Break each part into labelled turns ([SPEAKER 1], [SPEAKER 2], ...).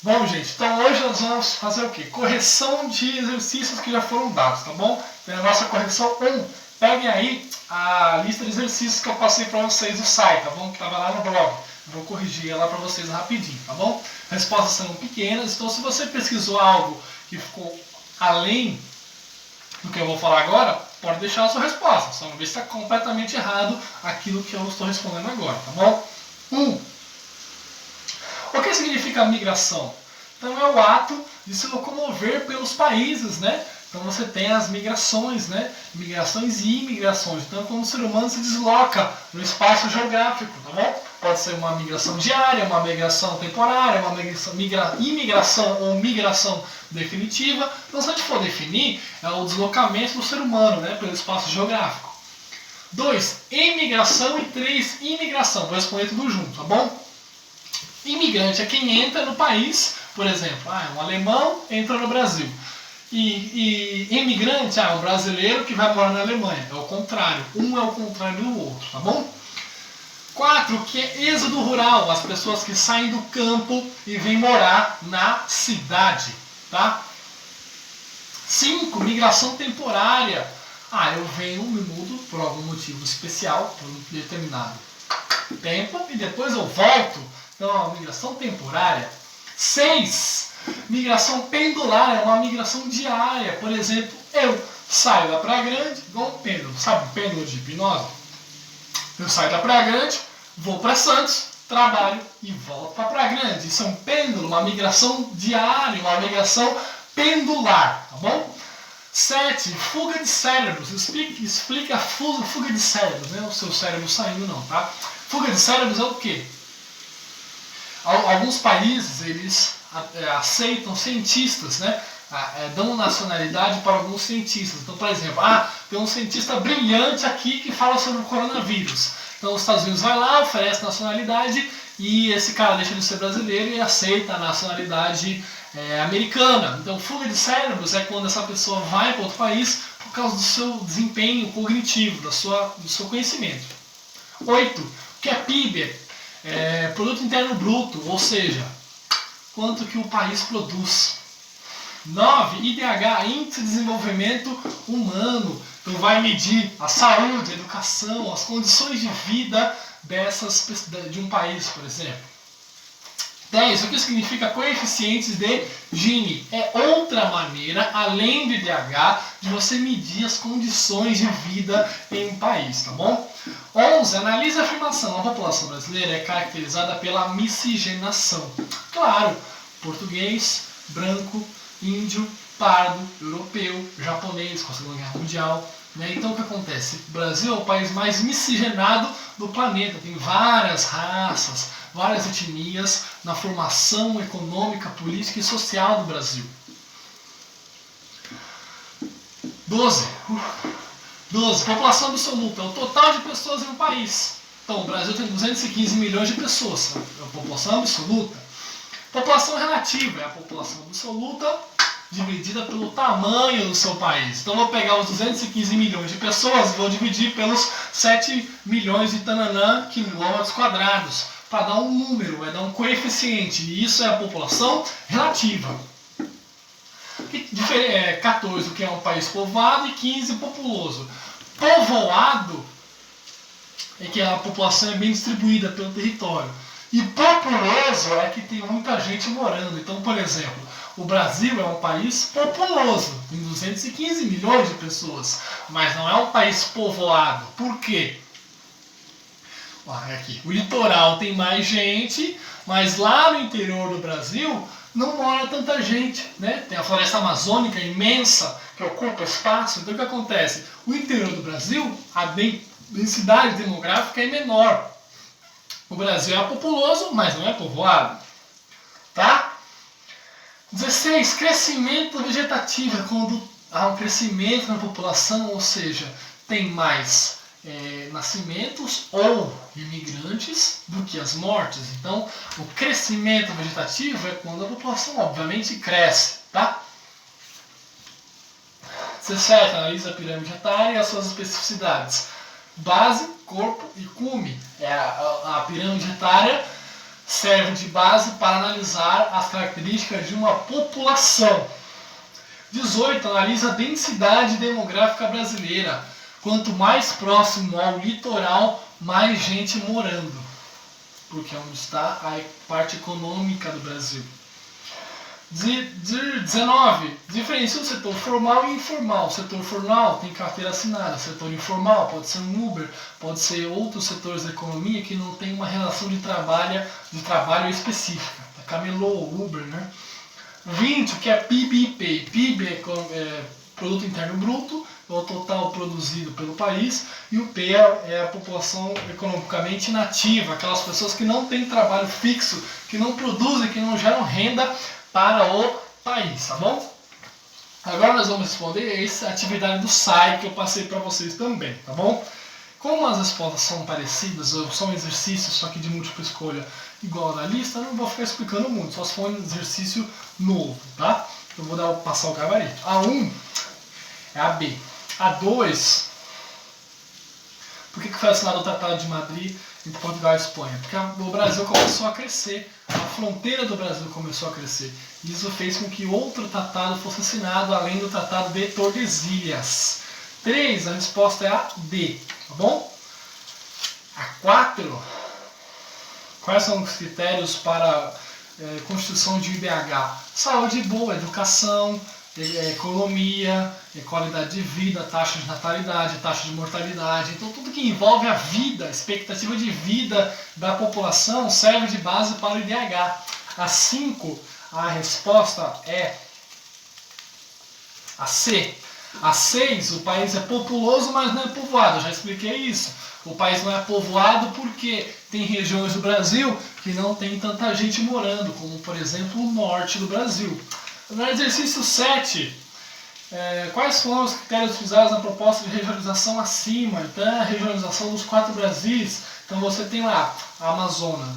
[SPEAKER 1] Bom, gente, então hoje nós vamos fazer o quê? Correção de exercícios que já foram dados, tá bom? Então, a nossa correção 1. Peguem aí a lista de exercícios que eu passei para vocês no site, tá bom? Que estava lá no blog. Vou corrigir ela para vocês rapidinho, tá bom? Respostas são pequenas, então se você pesquisou algo que ficou além do que eu vou falar agora, pode deixar a sua resposta. Só não ver se está completamente errado aquilo que eu estou respondendo agora, tá bom? 1. O que significa migração? Então é o ato de se locomover pelos países, né? Então você tem as migrações, né? Migrações e imigrações. Então como o ser humano se desloca no espaço geográfico, tá bom? Pode ser uma migração diária, uma migração temporária, uma imigração ou migração definitiva. Então se a gente for definir, é o deslocamento do ser humano, né? Pelo espaço geográfico. 2. Emigração e 3. Imigração. Vou responder tudo junto, tá bom? Imigrante é quem entra no país, por exemplo, um alemão entra no Brasil. E imigrante é um brasileiro que vai morar na Alemanha. É o contrário. Um é o contrário do outro, tá bom? 4, que é êxodo rural, as pessoas que saem do campo e vêm morar na cidade, tá? 5, migração temporária. Eu venho, me mudo por algum motivo especial, por um determinado tempo, e depois eu volto. Então, é uma migração temporária. 6. Migração pendular, é uma migração diária. Por exemplo, eu saio da Praia Grande, igual um pêndulo. Sabe o pêndulo de hipnose? Eu saio da Praia Grande, vou para Santos, trabalho e volto para Praia Grande. Isso é um pêndulo, uma migração diária, uma migração pendular. Tá bom? 7. Fuga de cérebros. Explica a fuga de cérebros. Não é o seu cérebro saindo, não, tá? Fuga de cérebros é o quê? Alguns países, eles aceitam cientistas, né? Dão nacionalidade para alguns cientistas. Então, por exemplo, tem um cientista brilhante aqui que fala sobre o coronavírus. Então, os Estados Unidos vai lá, oferece nacionalidade e esse cara deixa de ser brasileiro e aceita a nacionalidade americana. Então, fuga de cérebros é quando essa pessoa vai para outro país por causa do seu desempenho cognitivo, do seu conhecimento. 8. O que é PIB? Produto Interno Bruto, ou seja, quanto que o país produz. 9. IDH, Índice de Desenvolvimento Humano. Então vai medir a saúde, a educação, as condições de vida de um país, por exemplo. 10. O que significa coeficientes de Gini? É outra maneira, além do IDH, de você medir as condições de vida em um país, tá bom? 11. Analise a afirmação. A população brasileira é caracterizada pela miscigenação. Claro, português, branco, índio, pardo, europeu, japonês, com a Segunda Guerra Mundial. Né? Então o que acontece? O Brasil é o país mais miscigenado do planeta. Tem várias raças, várias etnias na formação econômica, política e social do Brasil. 12. População absoluta. É o total de pessoas em um país. Então, o Brasil tem 215 milhões de pessoas. É a população absoluta. População relativa. É a população absoluta dividida pelo tamanho do seu país. Então, eu vou pegar os 215 milhões de pessoas e vou dividir pelos 7 milhões de tananã quilômetros quadrados. Para dar um número, vai dar um coeficiente. E isso é a população relativa. 14, que é um país povoado, e 15, populoso. Povoado é que a população é bem distribuída pelo território. E populoso é que tem muita gente morando. Então, por exemplo, o Brasil é um país populoso, tem 215 milhões de pessoas, mas não é um país povoado. Por quê? Aqui. O litoral tem mais gente, mas lá no interior do Brasil não mora tanta gente, né? Tem a floresta amazônica imensa que ocupa espaço. Então o que acontece? O interior do Brasil, a densidade demográfica é menor. O Brasil é populoso, mas não é povoado. Tá? 16. Crescimento vegetativo. É quando há um crescimento na população, ou seja, tem mais nascimentos ou imigrantes do que as mortes. Então, o crescimento vegetativo é quando a população, obviamente, cresce, tá? 17. Analisa a pirâmide etária e as suas especificidades. Base, corpo e cume. A pirâmide etária serve de base para analisar as características de uma população. 18. Analisa a densidade demográfica brasileira. Quanto mais próximo ao litoral, mais gente morando. Porque é onde está a parte econômica do Brasil. 19. Diferencia o setor formal e informal. O setor formal tem carteira assinada. O setor informal pode ser um Uber, pode ser outros setores da economia que não tem uma relação de trabalho específica. Camelô, Uber, né? 20, que é PIB e PEI. PIB é Produto Interno Bruto, é o total produzido pelo país, e o PEI é a população economicamente inativa, aquelas pessoas que não têm trabalho fixo, que não produzem, que não geram renda para o país, tá bom? Agora nós vamos responder essa atividade do SAI que eu passei para vocês também, tá bom? Como as respostas são parecidas, ou são exercícios só que de múltipla escolha igual na lista, eu não vou ficar explicando muito, só se for um exercício novo, tá? Eu vou passar o gabarito. A1 é a B. A2, por que foi assinado o Tratado de Madrid entre Portugal e Espanha? Porque o Brasil começou a crescer, a fronteira do Brasil começou a crescer. Isso fez com que outro tratado fosse assinado, além do Tratado de Tordesilhas. 3, a resposta é a D, tá bom? A 4, quais são os critérios para constituição de IDH? Saúde boa, educação, economia, qualidade de vida, taxa de natalidade, taxa de mortalidade. Então tudo que envolve a vida, a expectativa de vida da população serve de base para o IDH. A 5, a resposta é a C. A 6, o país é populoso, mas não é povoado. Eu já expliquei isso. O país não é povoado porque tem regiões do Brasil que não tem tanta gente morando, como por exemplo o norte do Brasil. No exercício 7, quais foram os critérios utilizados na proposta de regionalização acima? Então, a regionalização dos 4 Brasis. Então, você tem lá a Amazônia,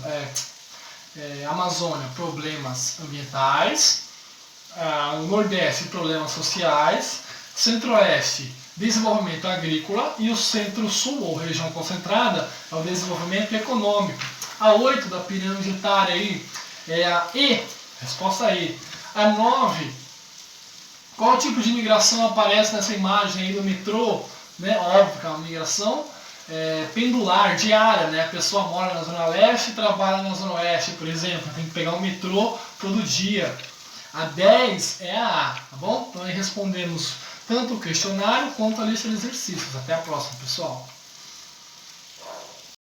[SPEAKER 1] problemas ambientais, o Nordeste, problemas sociais, Centro-Oeste, desenvolvimento agrícola, e o Centro-Sul, ou região concentrada, é o desenvolvimento econômico. A 8 da pirâmide etária aí é a E, resposta E. A 9, qual tipo de migração aparece nessa imagem aí do metrô? Né? Óbvio que é uma migração pendular, diária, né? A pessoa mora na Zona Leste e trabalha na Zona Oeste, por exemplo, tem que pegar um metrô todo dia. A 10 é a A, tá bom? Então aí respondemos tanto o questionário quanto a lista de exercícios. Até a próxima, pessoal!